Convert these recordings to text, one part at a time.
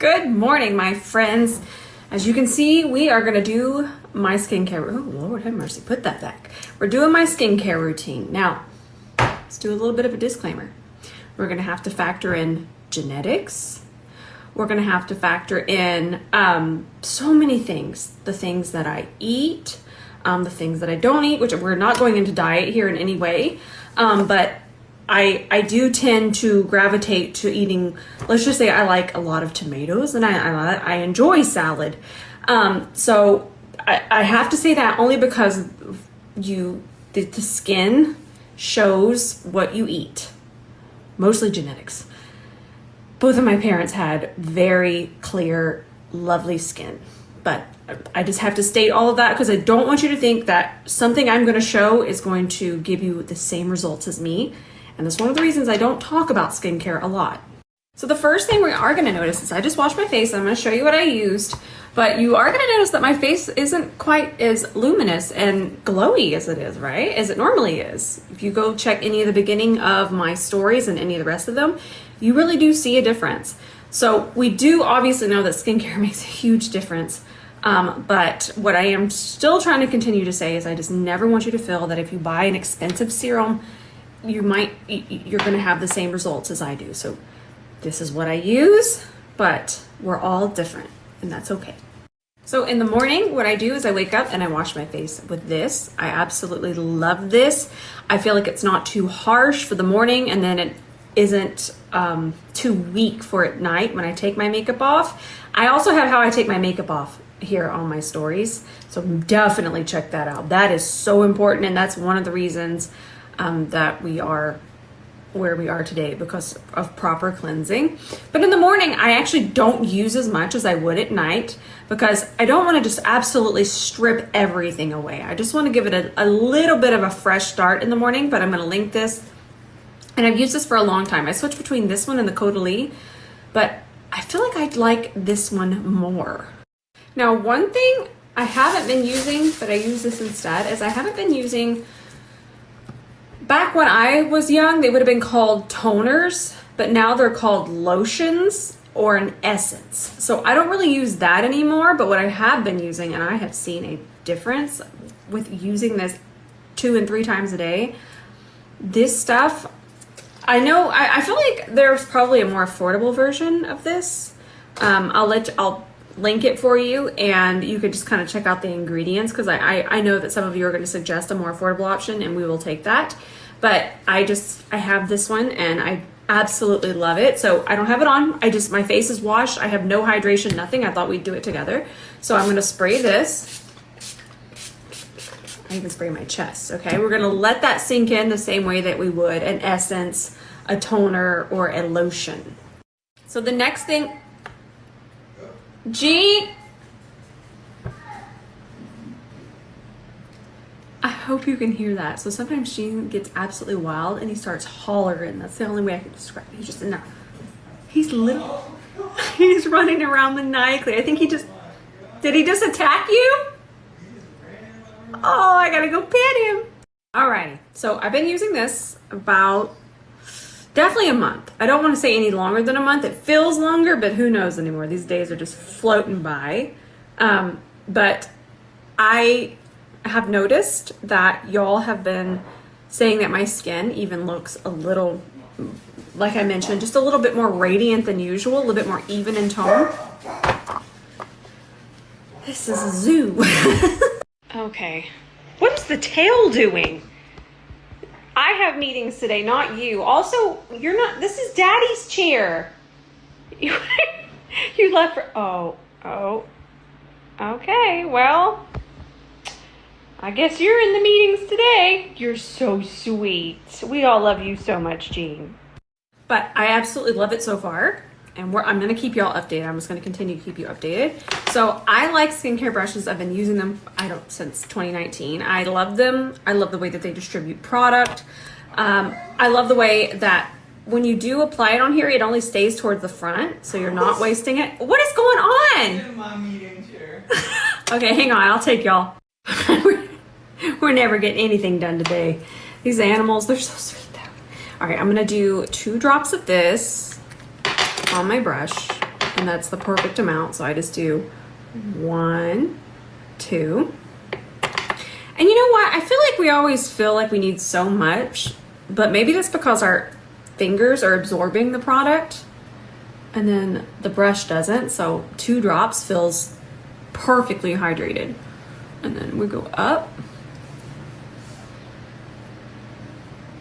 Good morning, my friends. As you can see, we are going to do my skincare. Oh, Lord have mercy. Put that back. We're doing my skincare routine. Now, let's do a little bit of a disclaimer. We're going to have to factor in genetics. We're going to have to factor in so many things. The things that I eat, the things that I don't eat, which we're not going into diet here in any way. But I do tend to gravitate to eating, let's just say I like a lot of tomatoes and I enjoy salad. So I have to say that only because the skin shows what you eat, mostly genetics. Both of my parents had very clear, lovely skin, but I just have to state all of that because I don't want you to think that something I'm going to show is going to give you the same results as me. And that's one of the reasons I don't talk about skincare a lot. So the first thing we are going to notice is I just washed my face. I'm going to show you what I used, but you are going to notice that my face isn't quite as luminous and glowy as it is, right? As it normally is. If you go check any of the beginning of my stories and any of the rest of them, you really do see a difference. So we do obviously know that skincare makes a huge difference. But what I am still trying to continue to say is I just never want you to feel that if you buy an expensive serum, you're going to have the same results as I do. So this is what I use, but we're all different and that's okay. So in the morning, what I do is I wake up and I wash my face with this. I absolutely love this. I feel like it's not too harsh for the morning and then it isn't too weak for at night when I take my makeup off. I also have how I take my makeup off here on my stories. So definitely check that out. That is so important. And that's one of the reasons that we are where we are today because of proper cleansing. But in the morning, I actually don't use as much as I would at night because I don't want to just absolutely strip everything away. I just want to give it a little bit of a fresh start in the morning, but I'm going to link this. And I've used this for a long time. I switched between this one and the 𝗕𝗿𝘂𝘁𝗗𝗄, but I feel like I'd like this one more. Now, one thing I haven't been using, but I use this instead, is I haven't been using. Back when I was young, they would have been called toners, but now they're called lotions or an essence. So I don't really use that anymore, but what I have been using, and I have seen a difference with using this 2 and 3 times a day. This stuff, I know, I feel like there's probably a more affordable version of this. I'll link it for you and you could just kind of check out the ingredients because I know that some of you are going to suggest a more affordable option and we will take that. But I have this one and I absolutely love it. So I don't have it on. My face is washed. I have no hydration, nothing. I thought we'd do it together. So I'm going to spray this. I even spray my chest. Okay. We're going to let that sink in the same way that we would an essence, a toner, or a lotion. So the next thing, G, I hope you can hear that. So sometimes Gene gets absolutely wild and he starts hollering. That's the only way I can describe it. He's just enough. He's running around maniacally. I think did he just attack you? Oh, I gotta go pet him. Alrighty, so I've been using this about definitely a month. I don't want to say any longer than a month. It feels longer, but who knows anymore. These days are just floating by. But I have noticed that y'all have been saying that my skin even looks a little, like I mentioned, just a little bit more radiant than usual, a little bit more even in tone. This is a zoo. Okay. What is the tail doing? I have meetings today, not you. Also, this is Daddy's chair. You left for, oh. Okay, well, I guess you're in the meetings today. You're so sweet. We all love you so much, Jean. But I absolutely love it so far. And I'm going to keep y'all updated. I'm just going to continue to keep you updated. So I like skincare brushes. I've been using them, since 2019. I love them. I love the way that they distribute product. I love the way that when you do apply it on here, it only stays towards the front. So you're not wasting it. What is going on? In my meeting chair. Okay, hang on. I'll take y'all. We're never getting anything done today. These animals, they're so sweet though. All right, I'm going to do 2 drops of this on my brush. and that's the perfect amount. So I just do 1, 2. And you know what? I feel like we always feel like we need so much, but maybe that's because our fingers are absorbing the product and then the brush doesn't. So 2 drops feels perfectly hydrated. And then we go up.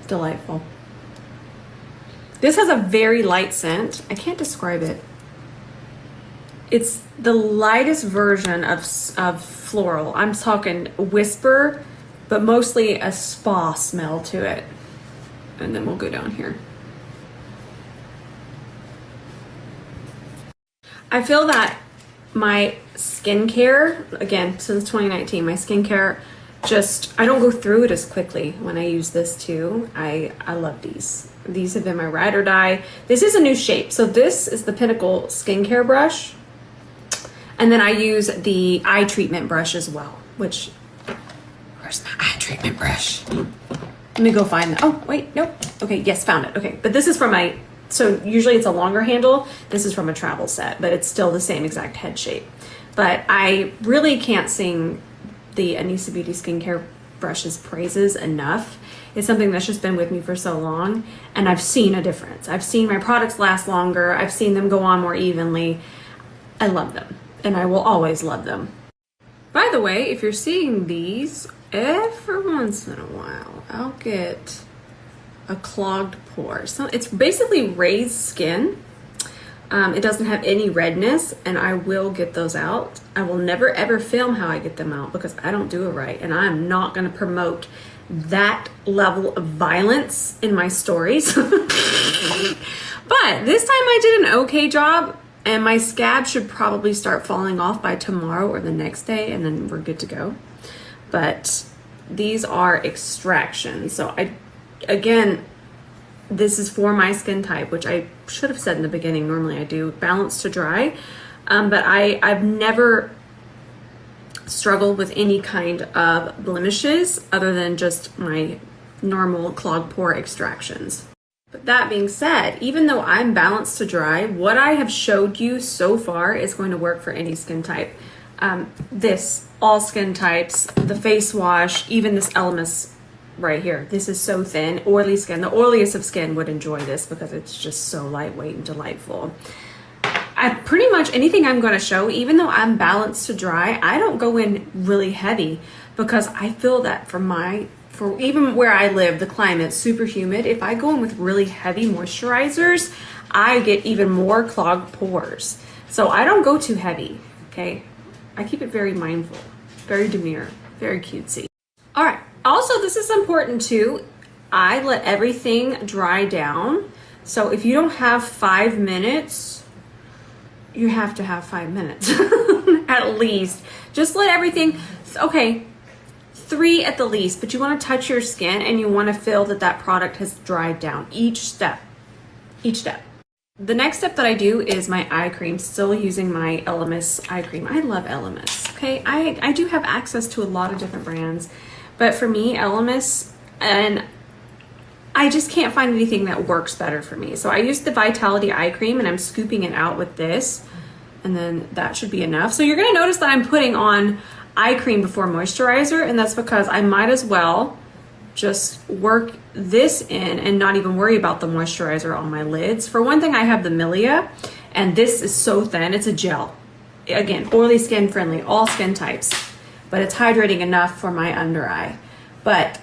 Delightful. This has a very light scent. I can't describe it. It's the lightest version of floral. I'm talking whisper, but mostly a spa smell to it. And then we'll go down here. I feel that my skincare, again, since 2019, my skincare just, I don't go through it as quickly when I use this too. I love these. These have been my ride or die. This is a new shape. So this is the Pinnacle skincare brush. And then I use the eye treatment brush as well, which, where's my eye treatment brush? Let me go find that. Oh, wait, nope. Okay, yes, found it. Okay, but this is from my, so usually it's a longer handle. This is from a travel set, but it's still the same exact head shape. But I really can't sing the 𝗕𝗎𝗂 Beauty Skincare brushes praises enough. It's something that's just been with me for so long, and I've seen a difference. I've seen my products last longer. I've seen them go on more evenly. I love them, and I will always love them. By the way, if you're seeing these, every once in a while, I'll get a clogged pore. So it's basically raised skin. It doesn't have any redness, and I will get those out. I will never ever film how I get them out because I don't do it right, and I'm not going to promote that level of violence in my stories. But this time I did an okay job, and my scab should probably start falling off by tomorrow or the next day, and then we're good to go. But these are extractions. So again, this is for my skin type, which I should have said in the beginning. Normally I do balance to dry, but I've never struggled with any kind of blemishes other than just my normal clogged pore extractions. But that being said, even though I'm balanced to dry, what I have showed you so far is going to work for any skin type. This, all skin types, the face wash, even this 𝗕𝗲𝘂 right here. This is so thin, oily skin. The oiliest of skin would enjoy this because it's just so lightweight and delightful. Pretty much anything I'm going to show, even though I'm balanced to dry, I don't go in really heavy because I feel that for even where I live, the climate's super humid. If I go in with really heavy moisturizers, I get even more clogged pores. So I don't go too heavy, okay? I keep it very mindful, very demure, very cutesy. All right. Also, this is important too. I let everything dry down. So if you don't have 5 minutes, you have to have 5 minutes at least. Just let everything, okay, 3 at the least, but you want to touch your skin and you want to feel that that product has dried down each step. The next step that I do is my eye cream, still using my 𝗕𝗲𝘂 eye cream. I love 𝗕𝗲𝘂, okay? I do have access to a lot of different brands, but for me, 𝗕𝗲𝘂, and I just can't find anything that works better for me. So I use the Vitality eye cream and I'm scooping it out with this, and then that should be enough. So you're gonna notice that I'm putting on eye cream before moisturizer, and that's because I might as well just work this in and not even worry about the moisturizer on my lids. For one thing, I have the Milia, and this is so thin, it's a gel. Again, oily skin friendly, all skin types, but it's hydrating enough for my under eye. But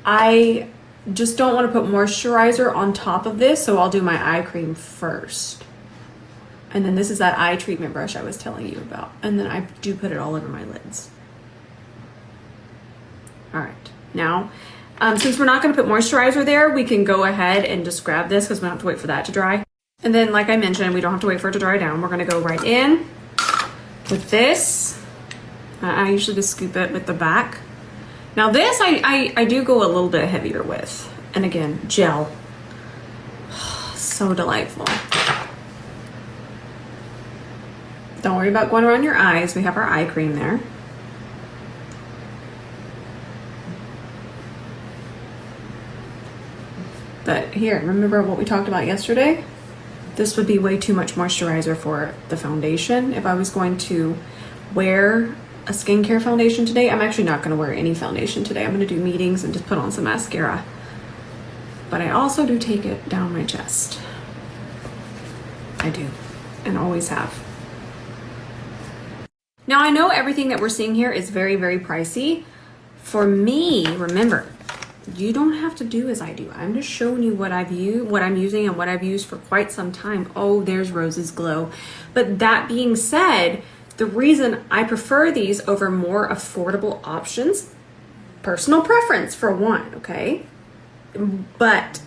I just don't want to put moisturizer on top of this, so I'll do my eye cream first. And then this is that eye treatment brush I was telling you about. And then I do put it all over my lids. All right, now, since we're not gonna put moisturizer there, we can go ahead and just grab this because we don't have to wait for that to dry. And then, like I mentioned, we don't have to wait for it to dry down. We're gonna go right in with this. I usually just scoop it with the back. Now this, I do go a little bit heavier with. And again, gel. So delightful. Don't worry about going around your eyes. We have our eye cream there. But here, remember what we talked about yesterday? This would be way too much moisturizer for the foundation. If I was going to wear a skincare foundation today, I'm actually not going to wear any foundation today. I'm going to do meetings and just put on some mascara. But I also do take it down my chest. I do, and always have. Now I know everything that we're seeing here is very, very pricey. For me, remember, you don't have to do as I do. I'm just showing you what I'm using and what I've used for quite some time. Oh, there's Rose's Glow. But that being said, the reason I prefer these over more affordable options, personal preference for one, okay? But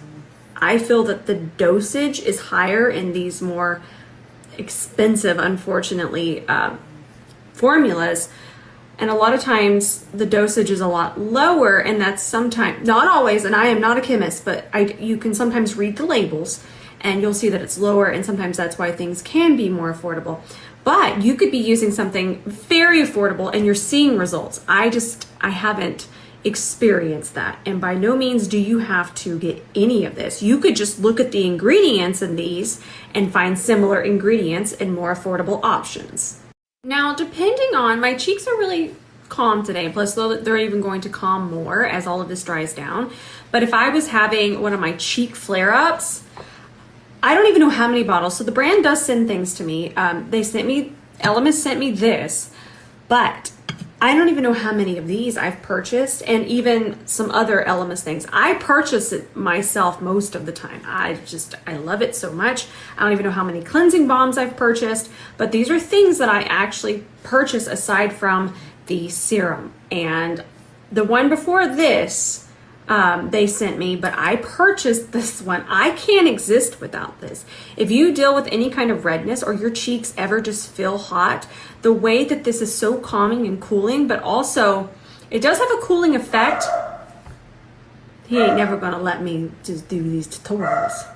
I feel that the dosage is higher in these more expensive, unfortunately, formulas. And a lot of times the dosage is a lot lower, and that's sometimes, not always, and I am not a chemist, but you can sometimes read the labels and you'll see that it's lower, and sometimes that's why things can be more affordable. But you could be using something very affordable and you're seeing results. I haven't experienced that. And by no means do you have to get any of this. You could just look at the ingredients in these and find similar ingredients in more affordable options. Now, depending on, my cheeks are really calm today, plus they're even going to calm more as all of this dries down. But if I was having one of my cheek flare-ups, I don't even know how many bottles. So the brand does send things to me. Elemis sent me this, but I don't even know how many of these I've purchased, and even some other Elemis things. I purchase it myself most of the time. I love it so much. I don't even know how many cleansing balms I've purchased, but these are things that I actually purchase aside from the serum. And the one before this, they sent me, but I purchased this one. I can't exist without this. If you deal with any kind of redness or your cheeks ever just feel hot, the way that this is so calming and cooling, but also it does have a cooling effect. He ain't never gonna let me just do these tutorials.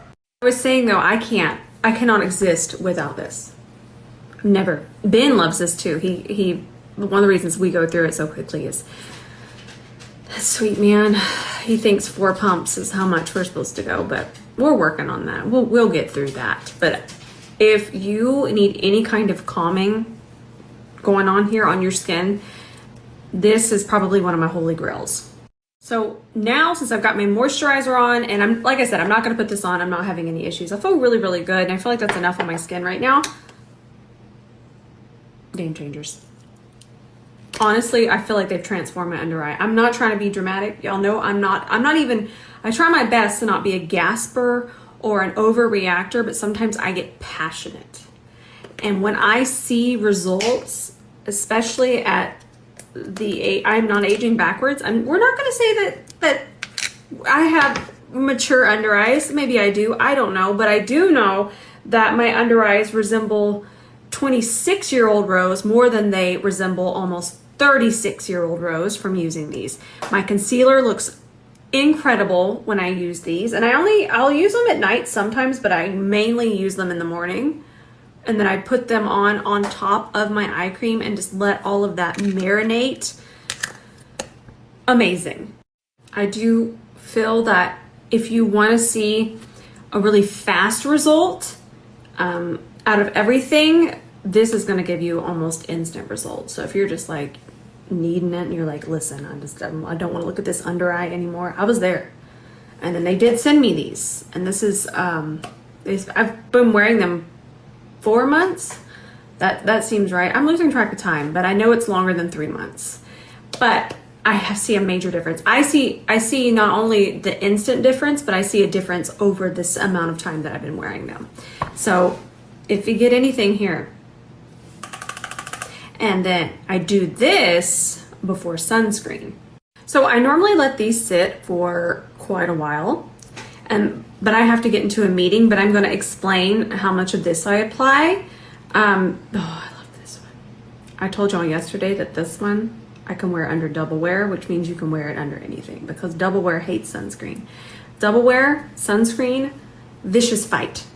I was saying though, I cannot exist without this. Never. Ben loves this too. One of the reasons we go through it so quickly is, sweet man, he thinks 4 pumps is how much we're supposed to go, but we're working on that. We'll get through that. But if you need any kind of calming going on here on your skin, this is probably one of my holy grails. So now, since I've got my moisturizer on, and like I said, I'm not going to put this on, I'm not having any issues. I feel really, really good, and I feel like that's enough on my skin right now. Game changers. Honestly, I feel like they've transformed my under eye. I'm not trying to be dramatic. Y'all know I'm not even, I try my best to not be a gasper or an overreactor, but sometimes I get passionate. And when I see results, especially at I'm not aging backwards, we're not going to say that I have mature under eyes. Maybe I do, I don't know, but I do know that my under eyes resemble 26-year-old Rose more than they resemble almost 36-year-old Rose from using these. My concealer looks incredible when I use these, and I'll use them at night sometimes, but I mainly use them in the morning. And then I put them on top of my eye cream and just let all of that marinate. Amazing. I do feel that if you want to see a really fast result out of everything, this is going to give you almost instant results. So if you're just like needing it and you're like, listen, I don't want to look at this under eye anymore, I was there. And then they did send me these, and this is I've been wearing them 4 months. That seems right. I'm losing track of time, but I know it's longer than 3 months. But I see a major difference. I see not only the instant difference, but I see a difference over this amount of time that I've been wearing them. So if you get anything here, and then I do this before sunscreen. So I normally let these sit for quite a while, but I have to get into a meeting, but I'm going to explain how much of this I apply. Oh, I love this one. I told y'all yesterday that this one I can wear under double wear, which means you can wear it under anything, because double wear hates sunscreen. Double wear, sunscreen, vicious fight.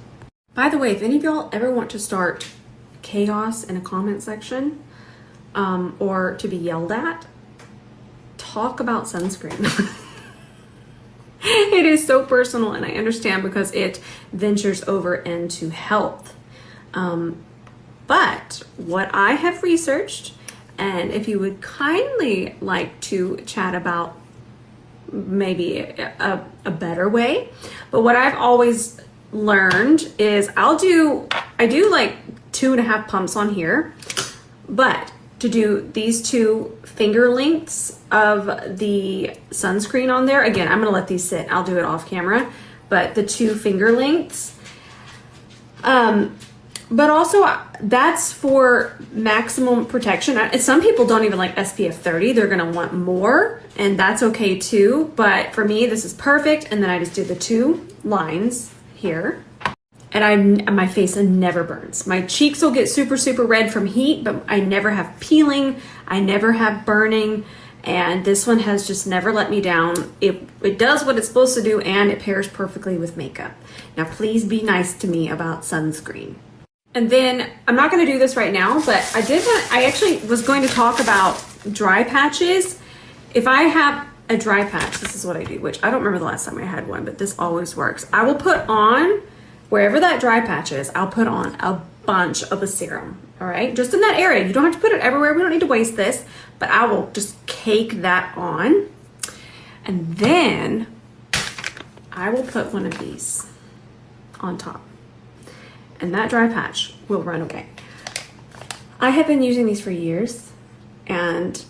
By the way, if any of y'all ever want to start chaos in a comment section, or to be yelled at, talk about sunscreen. It is so personal, and I understand because it ventures over into health. But what I have researched, and if you would kindly like to chat about maybe a better way, but what I've always learned is I do like 2.5 pumps on here, but to do these 2 finger lengths of the sunscreen on there, again, I'm gonna let these sit, I'll do it off camera, but the 2 finger lengths, but also that's for maximum protection. Some people don't even like SPF 30, they're gonna want more, and that's okay too, but for me this is perfect. And then I just did the 2 lines here, and my face never burns. My cheeks will get super red from heat, but I never have peeling, I never have burning, and this one has just never let me down. It does what it's supposed to do, and it pairs perfectly with makeup. Now please be nice to me about sunscreen. And then I'm not going to do this right now, but I actually was going to talk about dry patches. If I have a dry patch, this is what I do, which I don't remember the last time I had one, but this always works. I will put on, wherever that dry patch is, I'll put on a bunch of a serum, all right? Just in that area. You don't have to put it everywhere. We don't need to waste this, but I will just cake that on. And then I will put one of these on top, and that dry patch will run away. I have been using these for years, and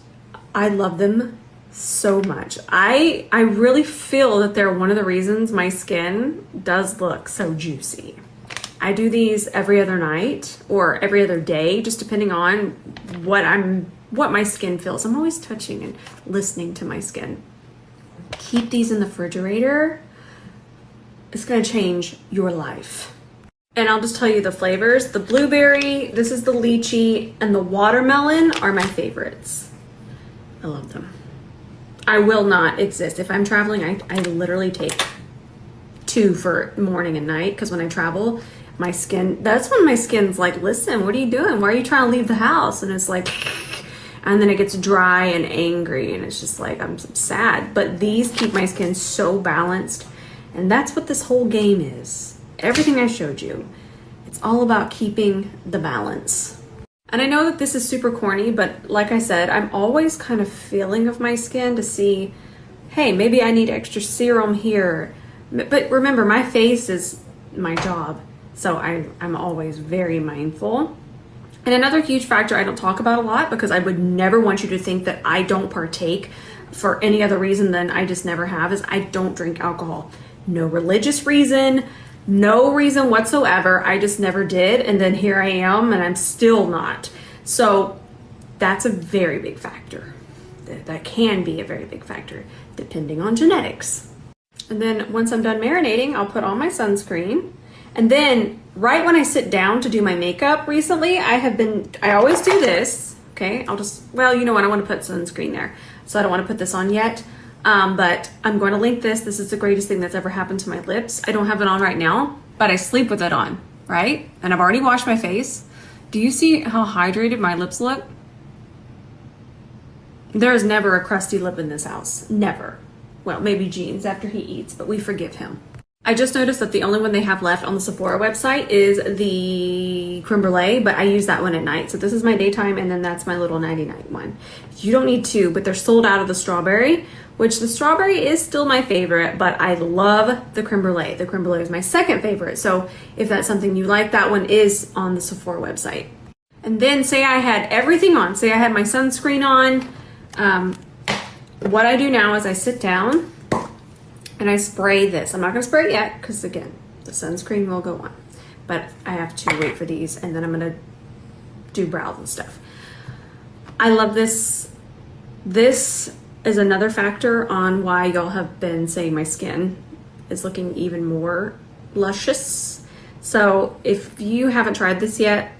I love them so much. I really feel that they're one of the reasons my skin does look so juicy. I do these every other night or every other day, just depending on what my skin feels. I'm always touching and listening to my skin. Keep these in the refrigerator. It's gonna change your life. And I'll just tell you the flavors. The blueberry, this is the lychee, and the watermelon are my favorites. I love them. I will not exist. If I'm traveling, I literally take 2 for morning and night, because when I travel, my skin, that's when my skin's like, listen, what are you doing? Why are you trying to leave the house? And it's like, and then it gets dry and angry, and it's just like, I'm sad. But these keep my skin so balanced, and that's what this whole game is. Everything I showed you, it's all about keeping the balance. And I know that this is super corny, but like I said, I'm always kind of feeling of my skin to see, hey, maybe I need extra serum here. But remember, my face is my job, so I'm always very mindful. And another huge factor I don't talk about a lot, because I would never want you to think that I don't partake for any other reason than I just never have, is I don't drink alcohol. No religious reason, no reason whatsoever. I just never did, and then here I am, and I'm still not. So that's a very big factor. That can be a very big factor, depending on genetics. And then once I'm done marinating, I'll put on my sunscreen. And then right when I sit down to do my makeup recently, I always do this, okay? Well, you know what, I want to put sunscreen there, so I don't want to put this on yet. But I'm going to link this. This is the greatest thing that's ever happened to my lips. I don't have it on right now, but I sleep with it on, right? And I've already washed my face. Do you see how hydrated my lips look? There is never a crusty lip in this house. Never. Well, maybe Jeans after he eats, but we forgive him. I just noticed that the only one they have left on the Sephora website is the creme brulee, but I use that one at night. So this is my daytime, and then that's my little nighty-night one. You don't need 2, but they're sold out of the strawberry, which the strawberry is still my favorite, but I love the creme brulee. The creme brulee is my second favorite. So if that's something you like, that one is on the Sephora website. And then say I had everything on. Say I had my sunscreen on. What I do now is I sit down and I spray this. I'm not gonna spray it yet, because again, the sunscreen will go on, but I have to wait for these, and then I'm gonna do brows and stuff. I love this. This is another factor on why y'all have been saying my skin is looking even more luscious. So if you haven't tried this yet,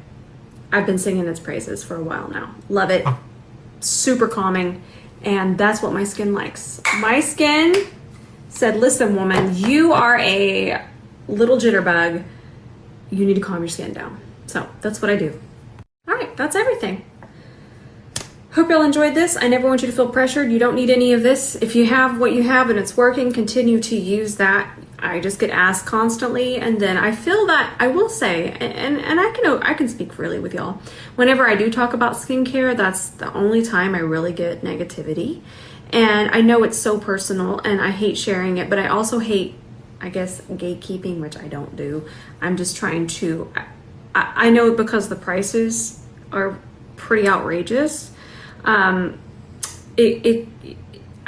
I've been singing its praises for a while now. Love it. Super calming, and that's what my skin likes. My skin said, listen, woman, you are a little jitterbug. You need to calm your skin down. So that's what I do. All right, that's everything. Hope y'all enjoyed this. I never want you to feel pressured. You don't need any of this. If you have what you have and it's working, continue to use that. I just get asked constantly, and then I feel that I will say, and I can speak freely with y'all. Whenever I do talk about skincare, that's the only time I really get negativity. And I know it's so personal, and I hate sharing it, but I also hate, I guess, gatekeeping, which I don't do. I'm just trying to, I know because the prices are pretty outrageous. I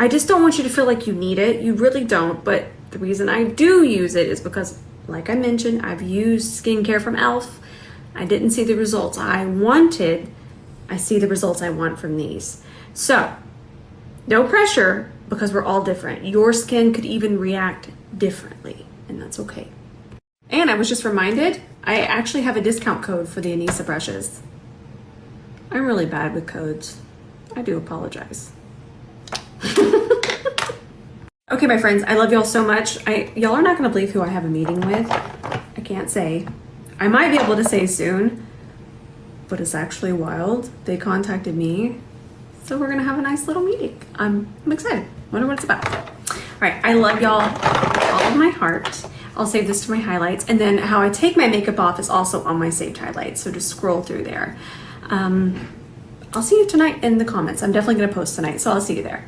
just don't want you to feel like you need it. You really don't, but the reason I do use it is because, like I mentioned, I've used skincare from 𝗕𝗄. I didn't see the results I wanted. I see the results I want from these. So, no pressure, because we're all different. Your skin could even react differently, and that's okay. And I was just reminded, I actually have a discount code for the 𝗕𝗎 brushes. I'm really bad with codes. I do apologize. Okay, my friends, I love y'all so much. Y'all are not gonna believe who I have a meeting with. I can't say. I might be able to say soon, but it's actually wild. They contacted me, so we're gonna have a nice little meeting. I'm excited. Wonder what it's about. All right, I love y'all all of my heart. I'll save this to my highlights, and then how I take my makeup off is also on my saved highlights, so just scroll through there. I'll see you tonight in the comments. I'm definitely gonna post tonight, so I'll see you there.